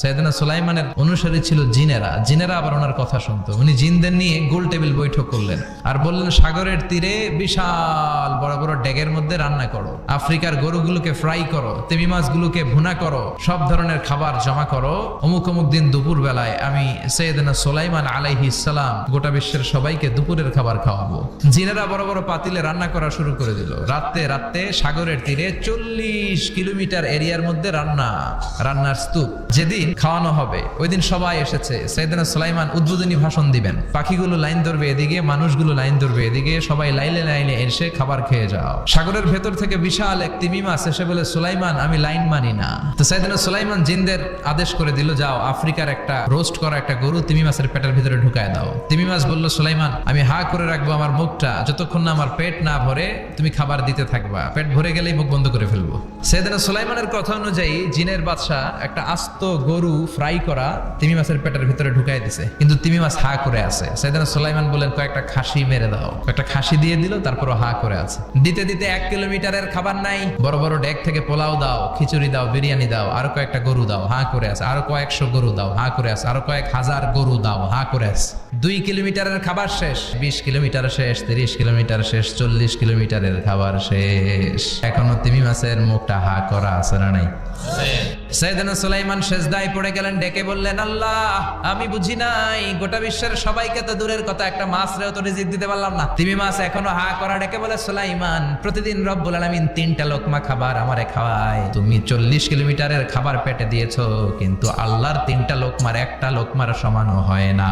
সাইয়েদনা সুলাইমানের অনুসারী ছিল জিনেরা। জিনেরা আবার ওনার কথা শুনতো। উনি জিনদের নিয়ে গোল টেবিল বৈঠক করলেন আর বললেন, সাগরের তীরে বিশাল বড় বড় ডেগের মধ্যে রান্না করো, আফ্রিকার গরুগুলোকে ফ্রাই করো, তিমি মাছগুলোকে ভুনা করো, সব ধরনের খাবার জমা করো। অমুক অমুক দিন দুপুর বেলায় আমি সাইয়েদনা সুলাইমান আলাইহিস সালাম গোটা বিশ্বের সবাইকে দুপুরের খাবার খাওয়াবো। জিনেরা বড় বড় পাতিলে রান্না করা শুরু করে দিল। রাতে সাগরের তীরে 40 কিলোমিটার এরিয়ার মধ্যে রান্নার স্তূপ। যেদিন খাওয়ানো হবে ওই দিন সবাই এসেছে। সাইয়েদনা সুলাইমান উদ্বোধনী ভাষণ দিবেন। পাখিগুলো লাইন ধরবে এদিকে, মানুষগুলো লাইন ধরবে এদিকে, সবাই লাইনে এসে খাবার খেয়ে যাও। সাগরের ভেতর থেকে বিশাল এক তিমি মাছ এসে বলে, সুলাইমান আমি লাইন মানি না। তো সাইয়েদনা সুলাইমান জিনদের আদেশ করে দিল, যাও আফ্রিকার একটা রোস্ট করা একটা গরু তিমি মাছের পেটের ভিতরে ঢুকায় দাও। তিমি মাছ বলল, সুলাইমান আমি হা করে রাখবো আমার মুখটা, যতক্ষণ না আমার পেট না ভরে তুমি খাবার দিতে থাকবা, পেট ভরে গেলেই মুখ বন্ধ করে ফেলবো। সাইয়েদনা সুলাইমানের কথা অনুযায়ী জিনের বাদশা একটা আস্ত গরু ফ্রাই করা তিমি মাছের পেটের ভিতরে ঢুকাই দিছে, কিন্তু তিমি মাছ হা করে আছে। সাইয়েদনা সুলাইমান বলেন, কয়েকটা খাসি মেরে দাও। একটা খাসি দিয়ে দিল, তারপরও হা করে আছে। দিতে 1 কিলোমিটারের খাবার নাই। বড় বড় ডেক থেকে পোলাও দাও, খিচুড়ি দাও, বিরিয়ানি দাও, আরো কয়েকটা গরু দাও, হা করে আছে। আরো কয়েকশো গরু দাও, হা করে আছে। আরো কয়েক হাজার গরু দাও, হা করে আছে। 2 কিলোমিটারের খাবার শেষ, 20 কিলোমিটার শেষ, 30 কিলোমিটার শেষ, 40 কিলোমিটারের খাবার শেষ। এখনো তিমি মাছের মুখটা হা করা আছে না নাই? সাইয়েদনা সুলাইমান সেজদায় পড়ে গেলেন, ডেকে বললেন, আল্লাহ আমি বুঝি নাই, গোটা বিশ্বের সবাইকে তো দূরের কথা একটা মাছরেও তো রিজিক দিতে পারলাম না। তিমি মাছ এখনো হা করা। ডেকে বলে, সুলাইমান প্রতিদিন রব্বুল আলামিন 3টা লোকমা খাবার আমারে খাওয়ায়। তুমি 40 কিলোমিটারের খাবার পেটে দিয়েছো, কিন্তু আল্লাহর 3টা লোকমার একটা লোকমার সমানও হয় না।